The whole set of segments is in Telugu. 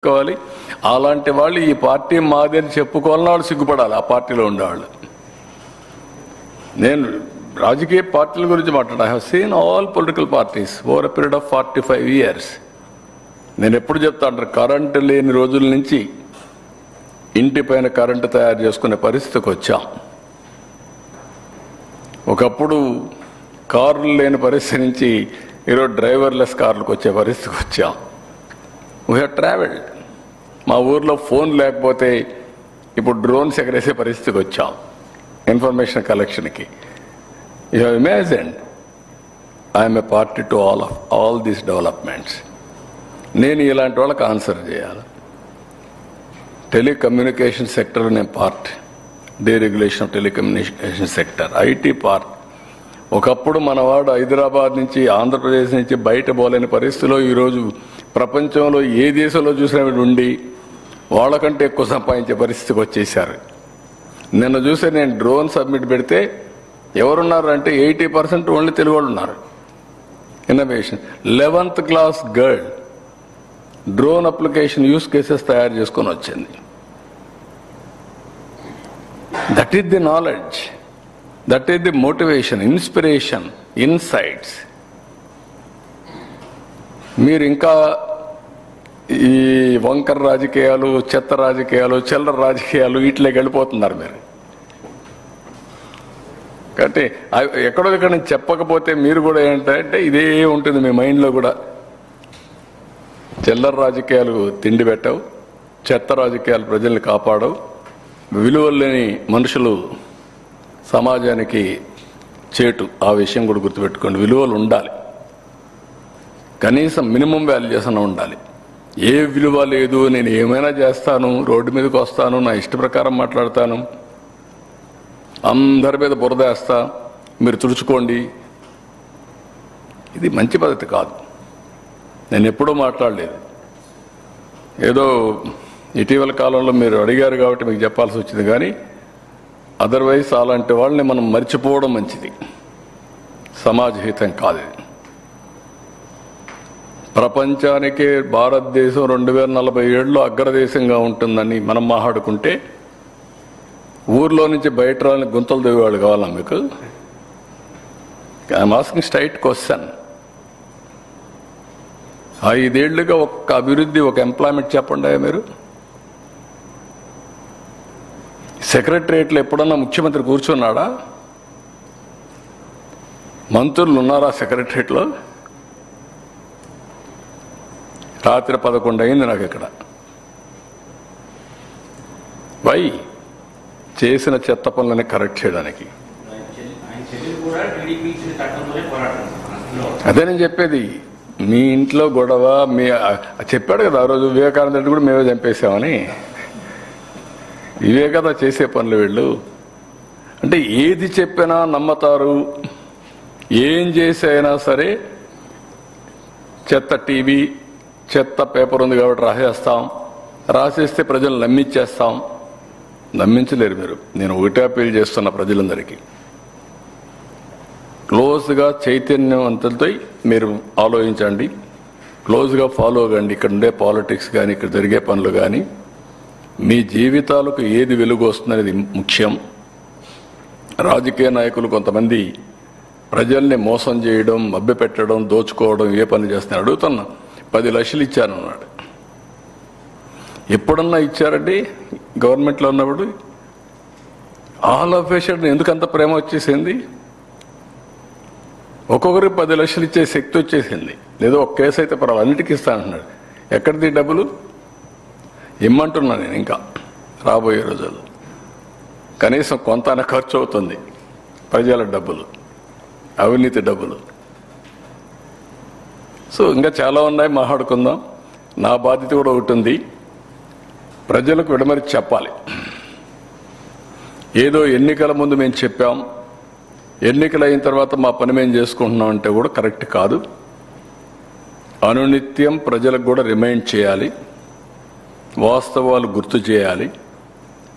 కావాలి. అలాంటి వాళ్ళు ఈ పార్టీ మాది అని చెప్పుకోవాలని వాళ్ళు సిగ్గుపడాలి. ఆ పార్టీలో ఉండేవాళ్ళు. నేను రాజకీయ పార్టీల గురించి మాట్లాడా. I have seen all political parties over a period of 45 years. నేను ఎప్పుడు చెప్తా అంటారు, కరెంటు లేని రోజుల నుంచి ఇంటి పైన కరెంటు తయారు చేసుకునే పరిస్థితికి వచ్చాం. ఒకప్పుడు కార్లు లేని పరిస్థితి నుంచి ఈరోజు డ్రైవర్లెస్ కార్లకు వచ్చే పరిస్థితికి వచ్చాం. We have travelled. మా ఊర్లో ఫోన్ లేకపోతే ఇప్పుడు డ్రోన్స్ ఎగరేసే పరిస్థితికి వచ్చాం ఇన్ఫర్మేషన్ కలెక్షన్కి. You have imagined I am a party to all these developments. నేను ఇలాంటి వాళ్ళకి ఆన్సర్ చేయాలి. టెలికమ్యూనికేషన్ సెక్టర్ నేను part, deregulation of telecommunication sector, IT part. ఒకప్పుడు మనవాడు హైదరాబాద్ నుంచి ఆంధ్రప్రదేశ్ నుంచి బయట పోలేని పరిస్థితిలో ఈరోజు ప్రపంచంలో ఏ దేశంలో చూసినా ఉండి వాళ్ళకంటే ఎక్కువ సంపాదించే పరిస్థితికి వచ్చేసారు. నిన్న చూసే నేను డ్రోన్ సబ్మిట్ పెడితే ఎవరున్నారంటే 80% ఓన్లీ తెలుగు వాళ్ళు ఉన్నారు. Innovation 11th class girl drone application use cases తయారు చేసుకొని వచ్చింది. That is the knowledge, that is the motivation, inspiration, insights. మీరు ఇంకా ఈ వంకర రాజకీయాలు, చెత్త రాజకీయాలు, చిల్లర రాజకీయాలు వీటిలోకి వెళ్ళిపోతున్నారు మీరు. కాబట్టి ఎక్కడో ఇక్కడ నేను చెప్పకపోతే మీరు కూడా ఏంటంటే ఇదే ఉంటుంది మీ మైండ్లో కూడా. చిల్లర రాజకీయాలు తిండి పెట్టవు, చెత్త రాజకీయాలు ప్రజల్ని కాపాడవు, విలువలు లేని మనుషులు సమాజానికి చేటు. ఆ విషయం కూడా గుర్తుపెట్టుకోండి. విలువలు ఉండాలి, కనీసం మినిమం వాల్యూస్ అన్న ఉండాలి. ఏ విలువ లేదు, నేను ఏమైనా చేస్తాను, రోడ్డు మీదకి వస్తాను, నా ఇష్ట ప్రకారం మాట్లాడతాను, అందరి మీద బురద వేస్తా, మీరు తుడుచుకోండి, ఇది మంచి పద్ధతి కాదు. నేను ఎప్పుడూ మాట్లాడలేదు. ఏదో ఇటీవల కాలంలో మీరు అడిగారు కాబట్టి మీకు చెప్పాల్సి వచ్చింది. కానీ అదర్వైజ్ అలాంటి వాళ్ళని మనం మర్చిపోవడం మంచిది. సమాజ హితం కాదు. ప్రపంచానికే భారతదేశం 2047లో అగ్రదేశంగా ఉంటుందని మనం మాట్లాడుకుంటే ఊర్లో నుంచి బయట రాని గుంతలు దిగేవాళ్ళు కావాలా మీకు? I'm asking straight question. 5 ఏళ్లుగా ఒక్క అభివృద్ధి, ఒక ఎంప్లాయ్మెంట్ చెప్పండి మీరు. సెక్రటరియట్లో ఎప్పుడన్నా ముఖ్యమంత్రి కూర్చున్నాడా? మంత్రులు ఉన్నారా సెక్రటరియట్లో? రాత్రి 11 అయింది నాకు ఇక్కడ. వై? చేసిన చెత్త పనులని కరెక్ట్ చేయడానికి. అదే నేను చెప్పేది. మీ ఇంట్లో గొడవ, మీ చెప్పాడు కదా ఆ రోజు వివేకానంద రెడ్డి కూడా మేమే చంపేశామని. ఇవే కదా చేసే పనులు వీళ్ళు. అంటే ఏది చెప్పినా నమ్మతారు. ఏం చేసైనా సరే చెత్త టీవీ, చెత్త పేపర్ ఉంది కాబట్టి రాసేస్తాం, రాసేస్తే ప్రజలు నమ్మించేస్తాం. నమ్మించలేరు మీరు. నేను ఒకటే అప్పీల్ చేస్తున్న ప్రజలందరికీ, క్లోజ్గా చైతన్యవంతులతో మీరు ఆలోచించండి, క్లోజ్గా ఫాలో అవ్వండి. ఇక్కడ ఉండే పాలిటిక్స్ కానీ, ఇక్కడ జరిగే పనులు కానీ, మీ జీవితాలకు ఏది వెలుగు వస్తుందనేది ముఖ్యం. రాజకీయ నాయకులు కొంతమంది ప్రజల్ని మోసం చేయడం, మభ్యపెట్టడం, దోచుకోవడం ఏ పని చేస్తున్నారు? అడుగుతున్నా. 10 లక్షలు ఇచ్చానన్నాడు. ఎప్పుడన్నా ఇచ్చారండి గవర్నమెంట్లో ఉన్నప్పుడు? ఆల్ ఆఫ్ ఏ సడన్ ఎందుకంత ప్రేమ వచ్చేసింది? ఒక్కొక్కరికి 10 లక్షలు ఇచ్చే శక్తి వచ్చేసింది. ఏదో ఒక కేసు అయితే పర్వాలేదు, అన్నిటికీ ఇస్తానంటున్నాడు. ఎక్కడిది డబ్బులు? ఇమ్మంటున్నా నేను. ఇంకా రాబోయే రోజుల్లో కనీసం కొంత ఖర్చు అవుతుంది. ప్రజల డబ్బులు, అవినీతి డబ్బులు. సో ఇంకా చాలా ఉన్నాయి, మాట్లాడుకుందాం. నా బాధ్యత కూడా ఒకటి ఉంది, ప్రజలకు విడమరి చెప్పాలి. ఏదో ఎన్నికల ముందు మేము చెప్పాం, ఎన్నికలు అయిన తర్వాత మా పని మేము చేసుకుంటున్నాం అంటే కూడా కరెక్ట్ కాదు. అనునిత్యం ప్రజలకు కూడా రిమైండ్ చేయాలి, వాస్తవాలు గుర్తు చేయాలి.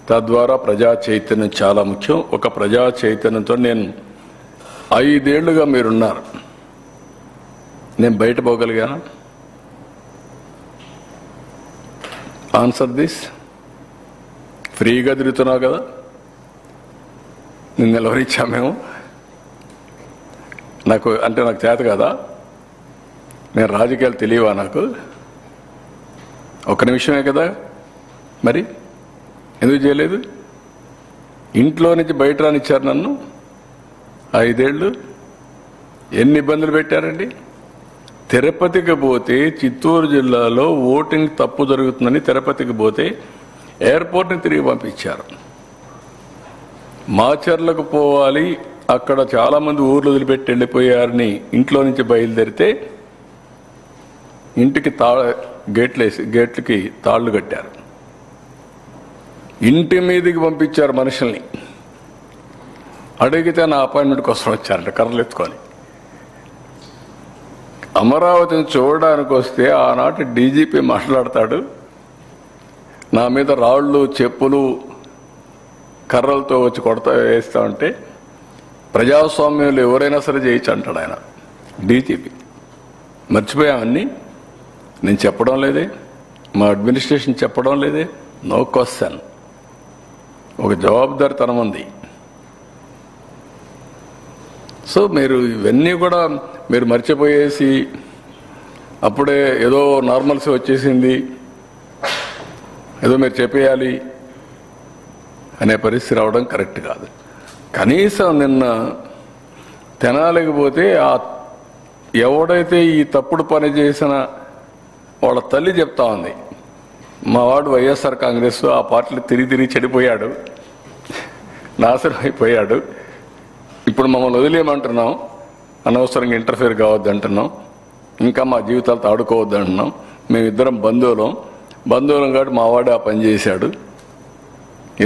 తద్వారా ప్రజా చైతన్యం చాలా ముఖ్యం. ఒక ప్రజా చైతన్యంతో నేను 5 ఏళ్లుగా మీరున్నారు, నేను బయట పోగలిగాను. Answer this. ఫ్రీగా తిరుగుతున్నావు కదా, నిన్ను నిలవరించాం మేము. నాకు చేత కదా, నేను రాజకీయాలు తెలియవా నాకు? ఒక్క నిమిషమే కదా, మరి ఎందుకు చేయలేదు? ఇంట్లో నుంచి బయట రానిచ్చారు నన్ను 5 ఏళ్ళు. ఎన్ని ఇబ్బందులు పెట్టారండి. తిరుపతికి పోతే, చిత్తూరు జిల్లాలో ఓటింగ్ తప్పు జరుగుతుందని తిరుపతికి పోతే ఎయిర్పోర్ట్ని తిరిగి పంపించారు. మాచర్లకు పోవాలి, అక్కడ చాలామంది ఊర్లు వదిలిపెట్టి వెళ్ళిపోయారని ఇంట్లో నుంచి బయలుదేరితే ఇంటికి గేట్లకి తాళ్లు కట్టారు. ఇంటి మీదకి పంపించారు మనుషుల్ని. అడిగితే నా అపాయింట్మెంట్ కోసం వచ్చారంట కర్రలు ఎత్తుకొని. అమరావతిని చూడడానికి వస్తే ఆనాటి డీజీపీ మాట్లాడతాడు, నా మీద రాళ్ళు చెప్పులు కర్రలతో వచ్చి వేస్తా ఉంటే ప్రజాస్వామ్యంలో ఎవరైనా సరే చేయొచ్చు అంటాడు ఆయన డీజీపీ. మర్చిపోయామన్నీ. నేను చెప్పడం లేదే, మా అడ్మినిస్ట్రేషన్ చెప్పడం లేదే. No question. ఒక జవాబుదారితనం ఉంది. సో మీరు ఇవన్నీ కూడా మీరు మర్చిపోయేసి అప్పుడే ఏదో నార్మల్సీ వచ్చేసింది, ఏదో మీరు చెప్పేయాలి అనే పరిస్థితి రావడం కరెక్ట్ కాదు. కనీసం నిన్న తెనాలికి పోతే ఎవడైతే ఈ తప్పుడు పని చేసిన వాళ్ళ తల్లి చెప్తా ఉంది, మా వాడు వైఎస్ఆర్ కాంగ్రెస్ ఆ పార్టీలో తిరిగి చెడిపోయాడు, నాశనం అయిపోయాడు, ఇప్పుడు మమ్మల్ని వదిలేయమంటున్నాం, అనవసరంగా ఇంటర్ఫేర్ కావద్దు అంటున్నాం, ఇంకా మా జీవితాలతో ఆడుకోవద్దు అంటున్నాం, మేమిద్దరం బంధువులం కాబట్టి మా వాడు ఆ పని చేశాడు,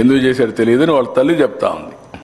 ఎందుకు చేశాడు తెలియదు అని వాళ్ళ తల్లి చెప్తా ఉంది.